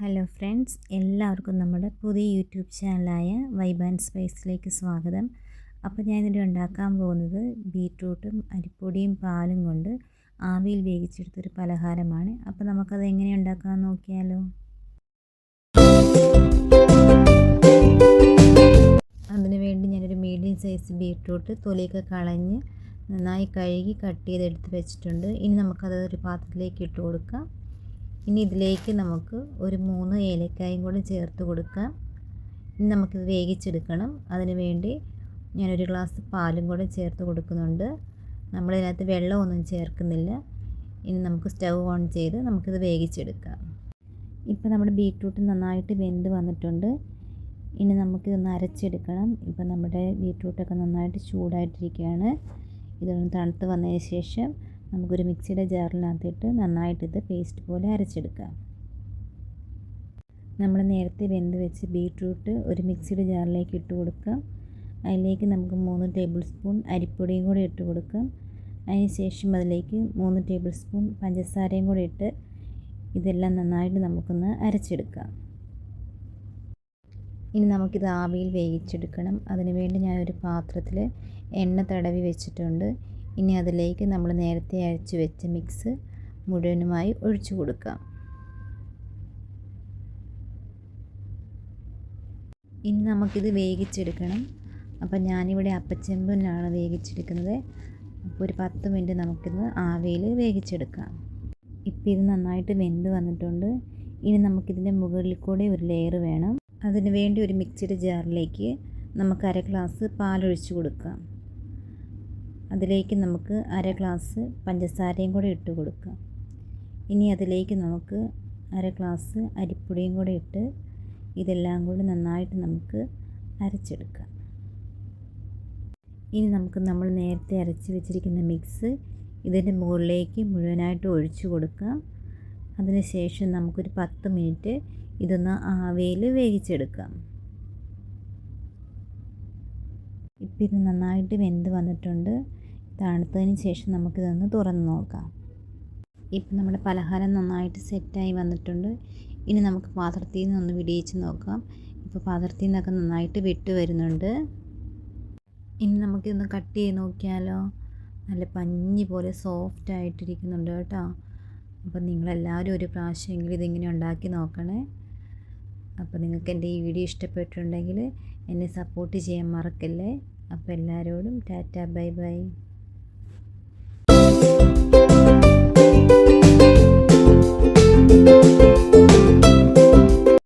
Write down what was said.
Hello friends, എല്ലാവർക്കും നമ്മുടെ പുതിയ യൂട്യൂബ് ചാനലായ വൈബ് ആൻഡ് സ്പൈസിലേക്ക് സ്വാഗതം. അപ്പോൾ ഞാനിവിടെ ഉണ്ടാക്കാൻ പോകുന്നത് ബീറ്റ്റൂട്ടും അരിപ്പൊടിയും പാലും കൊണ്ട് ആവിയിൽ വേവിച്ചെടുത്തൊരു പലഹാരമാണ്. അപ്പോൾ നമുക്കത് എങ്ങനെ ഉണ്ടാക്കാമെന്ന് നോക്കിയാലോ. അതിനുവേണ്ടി ഞാനൊരു മീഡിയം സൈസ് ബീറ്റ്റൂട്ട് തൊലിയൊക്കെ കളഞ്ഞ് നന്നായി കഴുകി കട്ട് ചെയ്തെടുത്ത് വെച്ചിട്ടുണ്ട്. ഇനി നമുക്കത് ഒരു പാത്രത്തിലേക്ക് ഇട്ട് കൊടുക്കാം. ഇനി ഇതിലേക്ക് നമുക്ക് ഒരു 3 ഏലക്കായും കൂടി ചേർത്ത് കൊടുക്കാം. ഇനി നമുക്കിത് വേവിച്ചെടുക്കണം. അതിന് വേണ്ടി ഞാനൊരു ഗ്ലാസ് പാലും കൂടെ ചേർത്ത് കൊടുക്കുന്നുണ്ട്. നമ്മളിതിനകത്ത് വെള്ളമൊന്നും ചേർക്കുന്നില്ല. ഇനി നമുക്ക് സ്റ്റൗ ഓൺ ചെയ്ത് നമുക്കിത് വേവിച്ചെടുക്കാം. ഇപ്പോൾ നമ്മുടെ ബീറ്റ്റൂട്ട് നന്നായിട്ട് വെന്ത് വന്നിട്ടുണ്ട്. ഇനി നമുക്കിതൊന്ന് അരച്ചെടുക്കണം. ഇപ്പോൾ നമ്മുടെ ബീറ്റ്റൂട്ടൊക്കെ നന്നായിട്ട് ചൂടായിട്ടിരിക്കുകയാണ്. ഇതൊന്ന് തണുത്ത് വന്നതിന് ശേഷം നമുക്കൊരു മിക്സിയുടെ ജാറിനകത്തിട്ട് നന്നായിട്ടിത് പേസ്റ്റ് പോലെ അരച്ചെടുക്കാം. നമ്മൾ നേരത്തെ വെന്ത് വെച്ച് ബീറ്റ്റൂട്ട് ഒരു മിക്സിയുടെ ജാറിലേക്ക് ഇട്ട് കൊടുക്കാം. അതിലേക്ക് നമുക്ക് 3 ടേബിൾ സ്പൂൺ അരിപ്പൊടിയും കൂടി ഇട്ട് കൊടുക്കാം. അതിന് ശേഷം അതിലേക്ക് 3 ടേബിൾ സ്പൂൺ പഞ്ചസാരയും കൂടി ഇട്ട് ഇതെല്ലാം നന്നായിട്ട് നമുക്കൊന്ന് അരച്ചെടുക്കാം. ഇനി നമുക്കിത് ആവിയിൽ വേവിച്ചെടുക്കണം. അതിനുവേണ്ടി ഞാനൊരു പാത്രത്തിൽ എണ്ണ തടവി വെച്ചിട്ടുണ്ട്. ഇനി അതിലേക്ക് നമ്മൾ നേരത്തെ അരച്ച് വെച്ച മിക്സ് മുഴുവനുമായി ഒഴിച്ചു കൊടുക്കാം. ഇനി നമുക്കിത് വേവിച്ചെടുക്കണം. അപ്പോൾ ഞാനിവിടെ അപ്പച്ചെമ്പിലാണ് വേവിച്ചെടുക്കുന്നത്. അപ്പോൾ ഒരു 10 മിനിറ്റ് നമുക്കിത് ആവിയിൽ വേവിച്ചെടുക്കാം. ഇപ്പോൾ ഇത് നന്നായിട്ട് വെന്ത് വന്നിട്ടുണ്ട്. ഇനി നമുക്കിതിൻ്റെ മുകളിൽ കൂടെ ഒരു ലെയർ വേണം. അതിന് വേണ്ടി ഒരു മിക്സിയുടെ ജാറിലേക്ക് നമുക്ക് 1/2 ഗ്ലാസ് പാലൊഴിച്ച് കൊടുക്കാം. അതിലേക്ക് നമുക്ക് 1/2 ഗ്ലാസ് പഞ്ചസാരയും കൂടെ ഇട്ട് കൊടുക്കാം. ഇനി അതിലേക്ക് നമുക്ക് 1/2 ഗ്ലാസ് അരിപ്പൊടിയും കൂടെ ഇട്ട് ഇതെല്ലാം കൂടി നന്നായിട്ട് നമുക്ക് അരച്ചെടുക്കാം. ഇനി നമ്മൾ നേരത്തെ അരച്ച് വെച്ചിരിക്കുന്ന മിക്സ് ഇതിൻ്റെ മുകളിലേക്ക് മുഴുവനായിട്ട് ഒഴിച്ചു കൊടുക്കാം. അതിനുശേഷം നമുക്കൊരു 10 മിനിറ്റ് ഇതൊന്ന് ആവിയിൽ വേവിച്ചെടുക്കാം. ഇപ്പോൾ ഇത് നന്നായിട്ട് വെന്ത് വന്നിട്ടുണ്ട്. തണുത്തതിന് ശേഷം നമുക്കിതൊന്ന് തുറന്ന് നോക്കാം. ഇപ്പം നമ്മുടെ പലഹാരം നന്നായിട്ട് സെറ്റായി വന്നിട്ടുണ്ട്. ഇനി നമുക്ക് പാത്രത്തിൽ നിന്നൊന്ന് വിടിയിച്ച് നോക്കാം. ഇപ്പോൾ പാത്രത്തിൽ നിന്നൊക്കെ നന്നായിട്ട് വിട്ട് വരുന്നുണ്ട്. ഇനി നമുക്കിതൊന്ന് കട്ട് ചെയ്ത് നോക്കിയാലോ. നല്ല പഞ്ഞി പോലെ സോഫ്റ്റ് ആയിട്ടിരിക്കുന്നുണ്ട് കേട്ടോ. അപ്പോൾ നിങ്ങളെല്ലാവരും ഒരു പ്രാവശ്യമെങ്കിലും ഇതിങ്ങനെ ഉണ്ടാക്കി നോക്കണേ. അപ്പോൾ നിങ്ങൾക്ക് എൻ്റെ ഈ വീഡിയോ ഇഷ്ടപ്പെട്ടിട്ടുണ്ടെങ്കിൽ എന്നെ സപ്പോർട്ട് ചെയ്യാൻ മറക്കല്ലേ. അപ്പോൾ എല്ലാവരോടും ടാറ്റ ബൈ ബൈ.